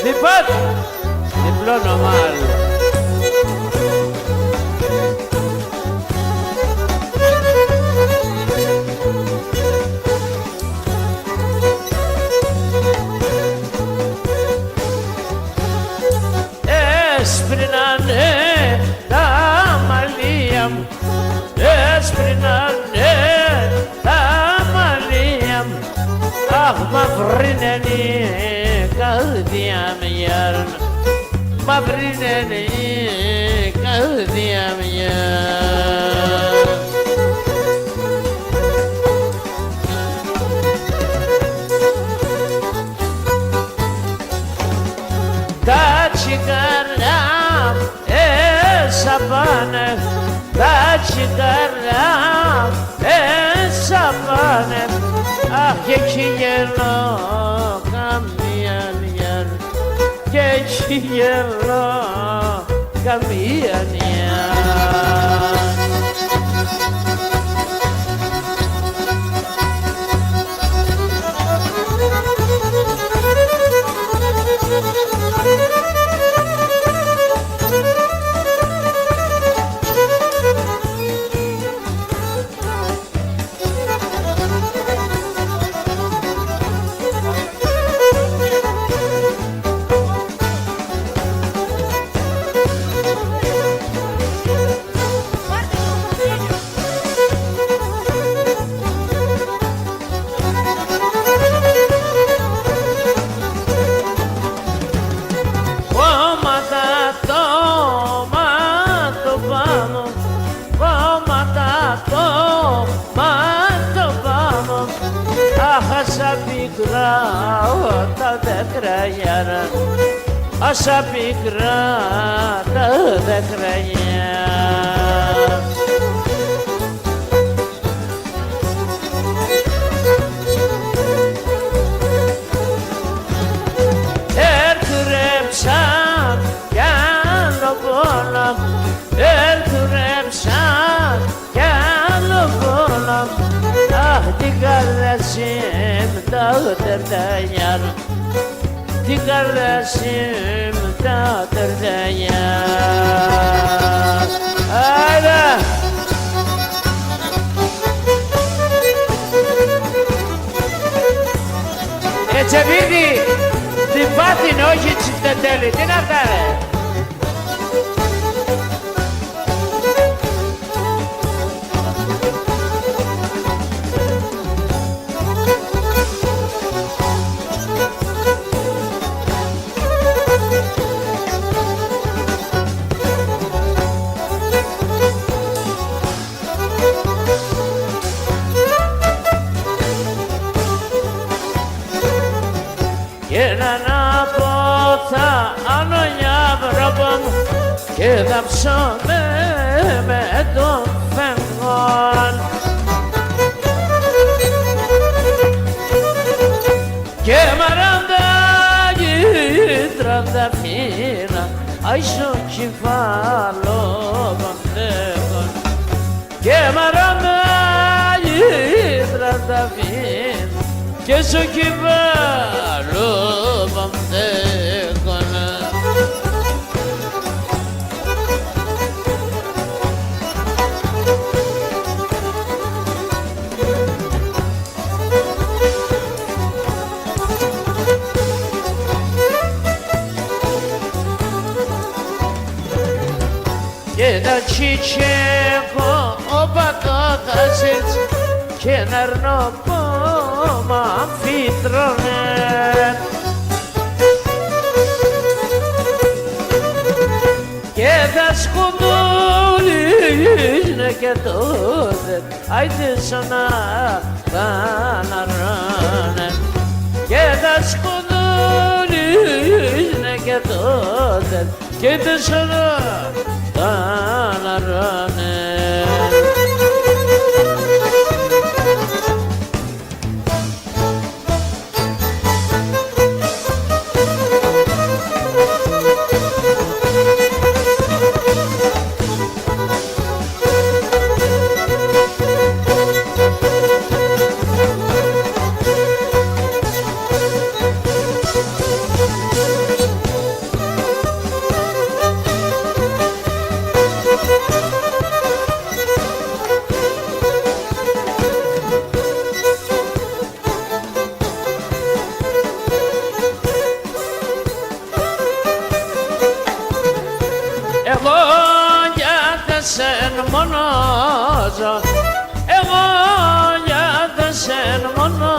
Λοιπόν, διπλό νομάλ. Έσπρινανε τα μαλλία μου, έσπρινανε τα μαλλία μου. Αχ, μαυρίναινε η καρδιά μου γιάρνα, μαυρίναινε η καρδιά μου γιάρνα. Τα τσιγαριά έσαπανε, τα τσιγαριά έσαπανε. Αχ, και εκεί γελώ καμία νιά, και εκεί γελώ καμία νιά. Άσα πικρά τα δέντρα γιάρα, άσα πικρά τα δέντρα γιάρα. Έρθουρεψαν κι άλλο πόλα, έρθουρεψαν κι άλλο πόλα. Αχ, την καρδιά μου τα τερταγιά, την καρδιά μου τα τερταγιά. Άρα! Τσεβίδη, την πάθηνε, όχι τσιφτετέλη, τι να κάνει. Και να πω θα άνω μια βρόπα μου και θα ψώμε με το φεγγόν. Και μαραντάγι τρανταφύνα άισο κεφάλο παντέχον. Και μαραντάγι τρανταφύνα και στο κεφάλο παντέχονα. Και να τσιτσέχω ο πατώτας έτσι και να αρνώ πόμα αμφίτρωνε. Και θα σκουντούλισνε και τότε άιτε σωνά θα αναρρώνε. Και θα σκουντούλισνε και τότε και τε σωνά θα αναρρώνε. σεν μόνο ζω, εγώ για σεν μόνο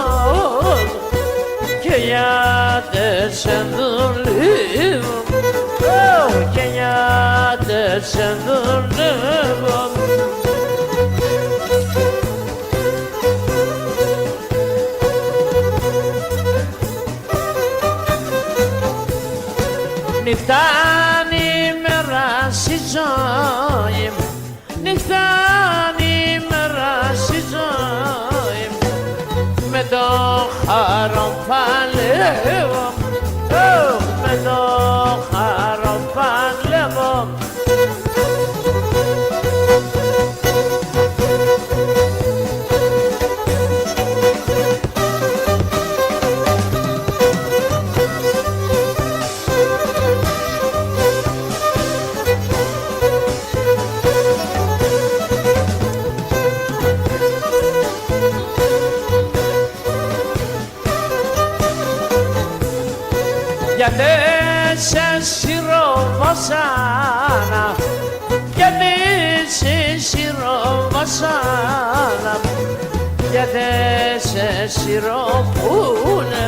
ζω και για σεν δουλεύω, και για σεν δουλεύω. Νυχτάνει ημέρα στη ζωή μου, νυχτάνει ημέρα στη ζωή μου, με το χαρό παλεύω, με το χαρό παλεύω. Γιατί σε σιροβασάνα, γιατί σε σιροβασάνα, γιατί σε σιροπούνε,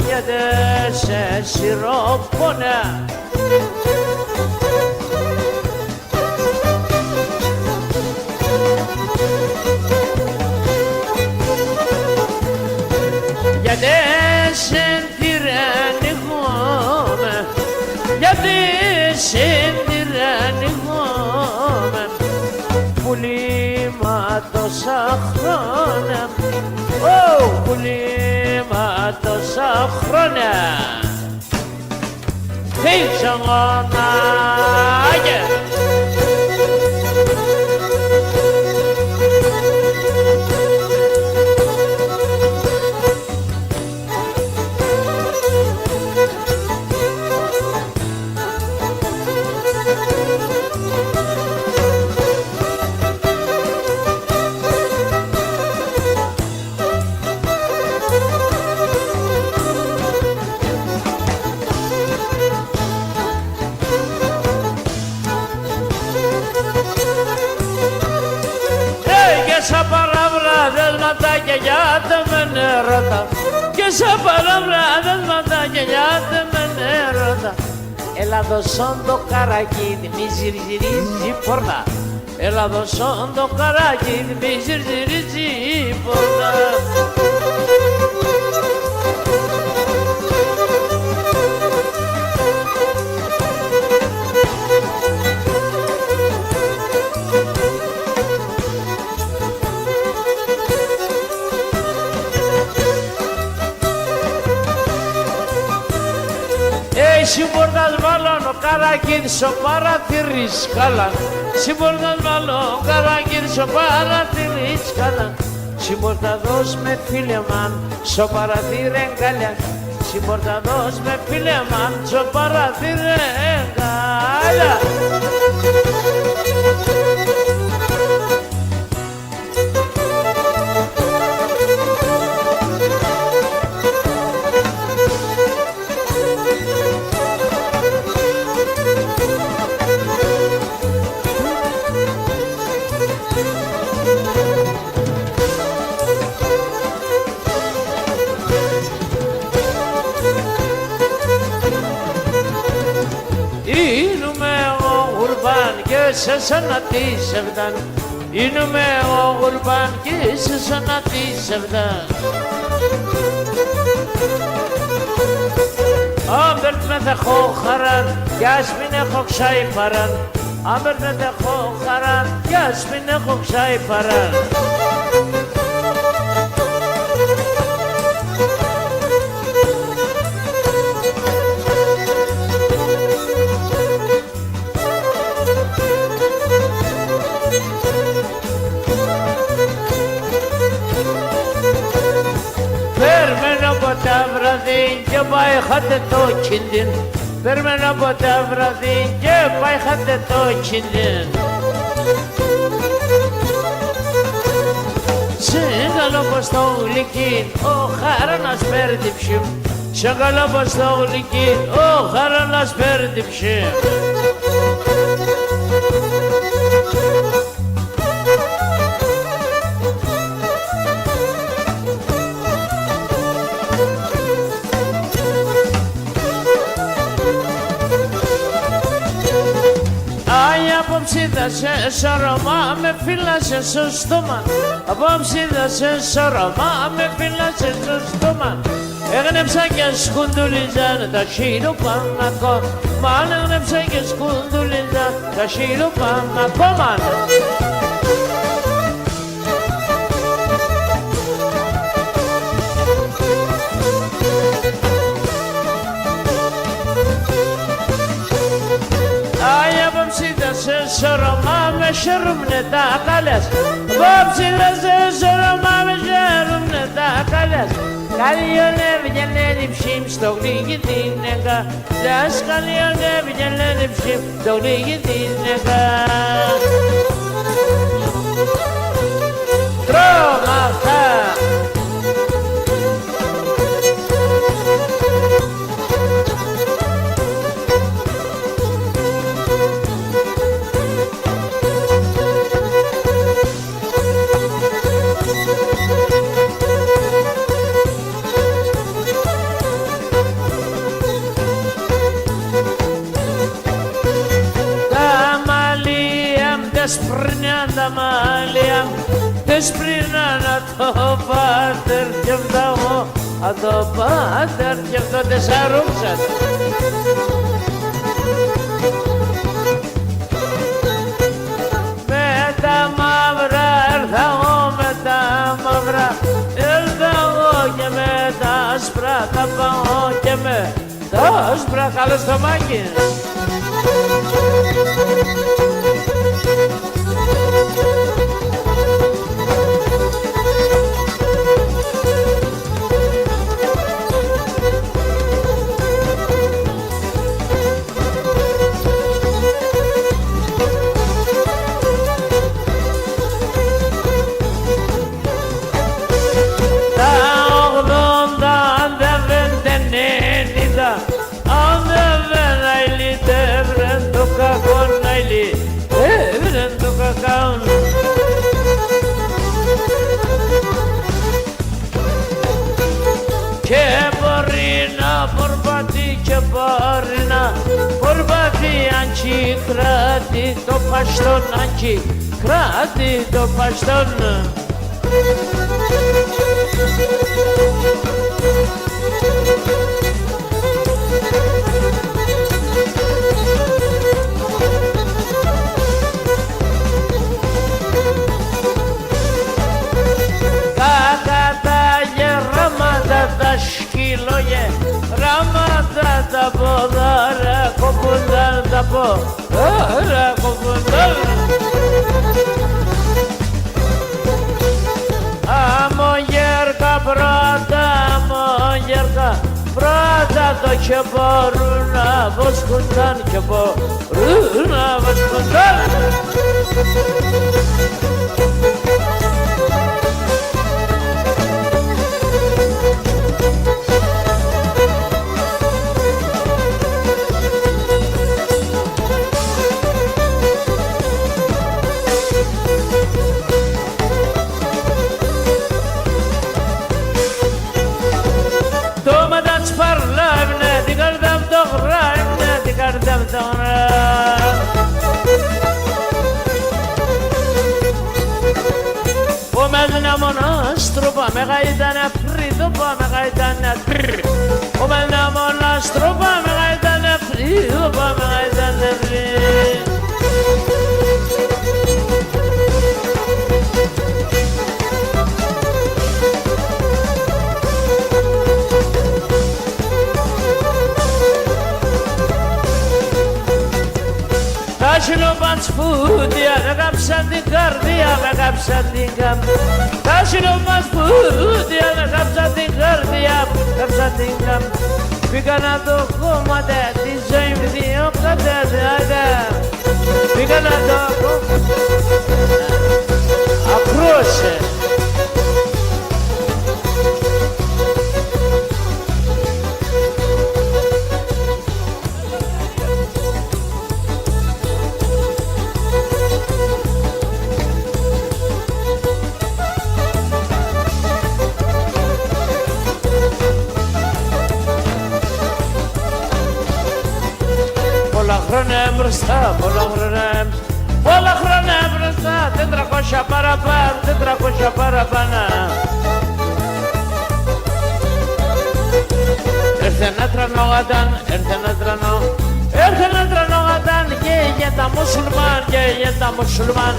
γιατί σε σιροπούνε. Γιατί σε τυραννιγούμε, γιατί σε τυραννιγούμε, πουλί μα τόσα χρόνια, πουλί μα τόσα χρόνια. Τι ξαναγωνάγε. Σαν παραβράδεσματα και γιάτε με νερώτα, και σαν παραβράδεσματα και γιάτε με νερώτα. Έλα δωσόν το καρακίδι, μη ζυρζυρίζει πόρτα, έλα δωσόν το καρακίδι, μη ζυρζυρίζει πόρτα. Συμπορτάς μάλλον ο καρακίδης ο παρατηρείς καλά, συμπορτάς μάλλον ο καρακίδης ο παρατηρείς καλά, συμπορταδός με φίλεμαν σο παρατηρέν καλιά, συμπορταδός με φίλεμαν σο παρατηρέν καλιά. Σε σαν τη σεβδάν, ίνουμε ο γουρμπάν και σε σαν τη σεβδάν. Άμπερτ με δεχώ χαράν, κι ας μην έχω ξάει παράν. Άμπερτ με δεχώ χαράν, κι ας μην έχω ξάει παράν. Τα βραδύ και πάει χάτε το κινδύν, περμένω από τα βραδύ και πάει χάτε το κινδύν. Σε καλό πως το γλυκί ο χαράνας πέρδιψε, σε καλό πως το γλυκί ο χαράνας πέρδιψε. απόψη θα σε σώρωμα, με φύλασε στο στόμα. Απόψη θα σε σώρωμα, με φύλασε στο στόμα. Έγνεψα και σκουντουλίζαν τα χειροπανακό. Μαν έγνεψα και σκουντουλίζαν τα χειροπανακό. Μαν. σε σώρωμα με σέρουμνε τα καλές. Απόψη θα σε σώρωμα με σέρουμνε τα καλές. Καλιονεύει και λένε ψήμ στο γλύκι την νεκά. Λες καλιονεύει και λένε ψήμ στο γλύκι την νεκά. Τρώμα αυτά. Sprnjanda malija, te sprinana to pater ćevdamo, a to pater ćevdo te sarumsat. Meta mavra, erdamo meta mavra, erdamo και με τα άσπρα θα πάω και με τα άσπρα καλό στο μάκι. Και μπορεί να πορπατεί και μπορεί να πορπατεί αν κι κράτη το παστόν, αν κι κράτη το παστόν. Ραμάτα τα ποδάρα κοπούνταν τα ποδάρα κοπούνταν. Αμογέρκα πρώτα το και μπορούν να βοσκούνταν και μπορούν να βοσκούνταν. Omelna monastro pa me gaitana frito pa me gaitana frito. Omelna monastro pa me gaitana frito pa me gaitana frito. Τάσινο παντσπούδια, με κάψαν την καρδιά, με κάψαν την καρδιά. Τάσινο παντσπούδια, με κάψαν την καρδιά, κάψαν την καρδιά. Πήγα να το κόμματα, τη ζωή μου δύο κατάδια. Πήγα να το κόμματα, ακρόσε. Πολλά χρόνια μπροστά, πολλά χρόνια Πολλά χρόνια μπροστά, 400 παραπάνω, 400 παραπάνω. Έρθε ένα τρανό γαντάν, έρθε ένα τρανό, έρθε ένα τρανό γαντάν και για τα μουσουλμάν, και για τα μουσουλμάν.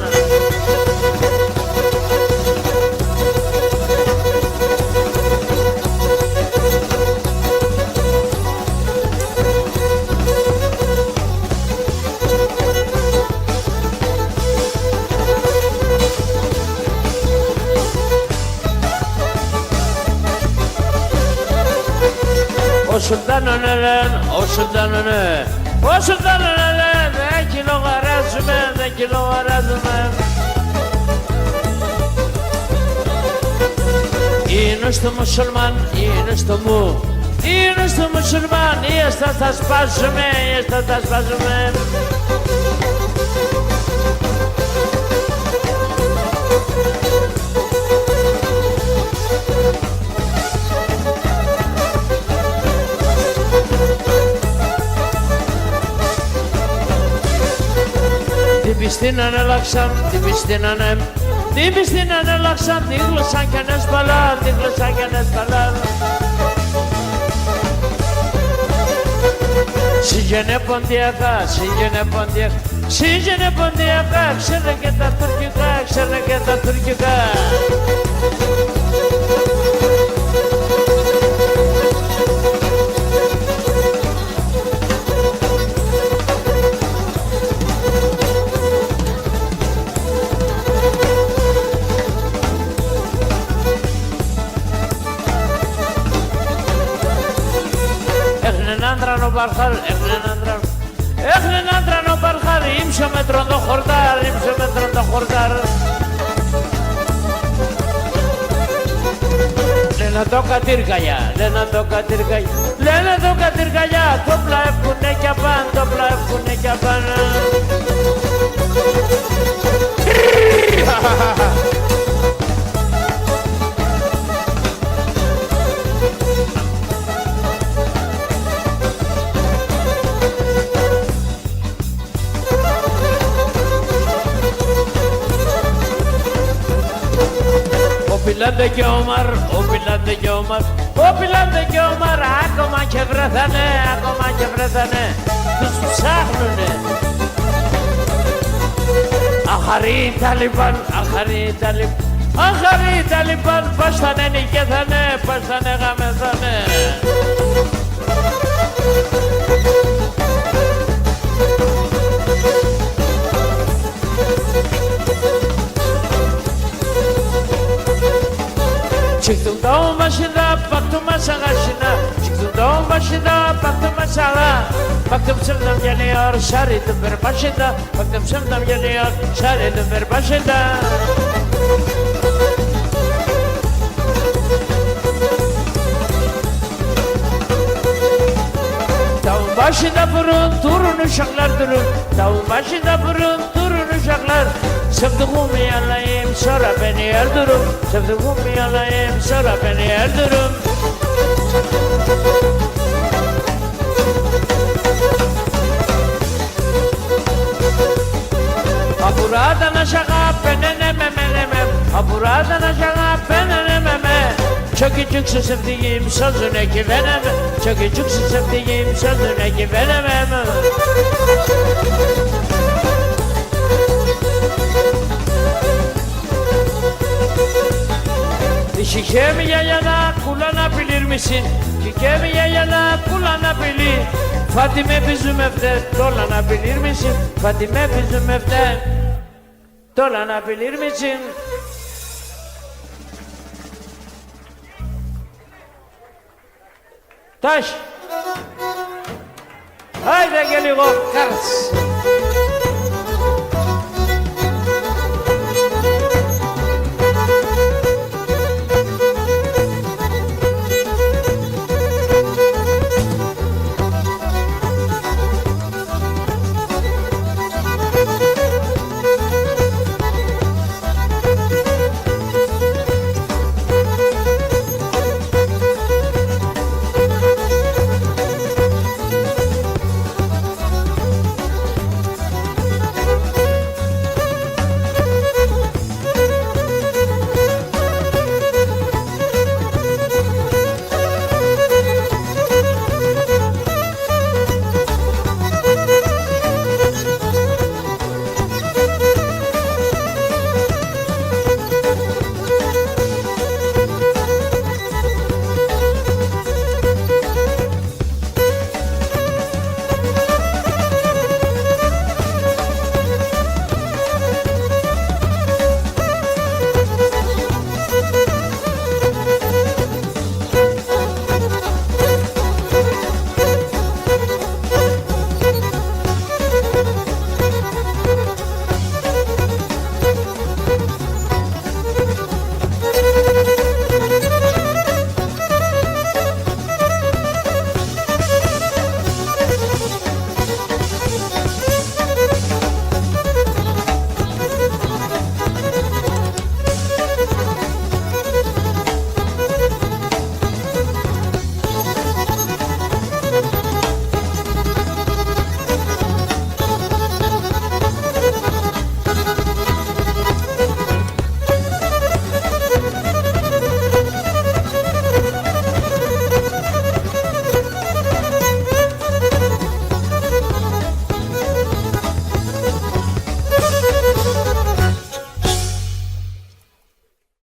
Ο Σουλτάνον ελέν, ο Σουλτάνον ο Σουλτάνον ελέν, δεν κυλογαράζουμε, δεν κυλογαράζουμε. Είναι στο μουσουλμάν, είναι στο μου, είναι στο μουσουλμάν, ή έστα θα σπάσουμε, ή έστα θα σπάσουμε. Την πιστήν ανέλαξαν, την πιστήν την πιστήν ανέλαξαν, τη γλώσσαν κι ανέσπαλαν, τη γλώσσαν κι ανέσπαλαν. Συγγενέ ποντιακά, συγγενέ ποντιακά, συγγενέ ποντιακά, ξέρε και τα τουρκικά, ξέρε και τα τουρκικά. Άντρανο παρχάλ, έχλεν άντρανο παρχάλ, ύμψο μέτρον το χορτάρ, ύμψο μέτρον το χορτάρ. Λένα το κατήρκαλιά, λένα το κατήρκαλιά, λένα το κατήρκαλιά, το πλαεύκουνε κι απάν, το πλαεύκουνε κι απάν. Πιλάντε και Ομάρ, ο Πιλάντε και Ομάρ, ο Πιλάντε και Ομάρ, ακόμα και βρέθανε, ακόμα και βρέθανε, τους ψάχνουνε. Αχαρή Ταλιμπάν, αχαρή Ταλιμπάν, αχαρή Ταλιμπάν, πώς θα νικηθάνε, πώς θα γαμεθάνε. Çıktım dağın başında, baktım aşağısına. Çıktım dağın başında, baktım aşağı. Baktım sırtım geliyor, şeridim bir başında. Baktım sırtım geliyor, şeridim bir başında. Dağın başında burun, durun uşaklar durun. Dağın başında burun, durun uşaklar. Sevduğumu yalayım, sonra beni öldürün. Sevduğumu yalayım, sonra beni öldürün. Ha buradan aşağı penenemem, ha buradan aşağı penenemem. Çok küçüksün sevdiğim sözüne güvenemem. Çok küçüksün sevdiğim sözüne güvenemem. Şişemi yayana kullanabilir misin? Şişemi yayana kullanabilir. Fatime bizim evde dolanabilir misin? Fatime bizim evde dolanabilir misin? Taş. Haydi geliyor kars.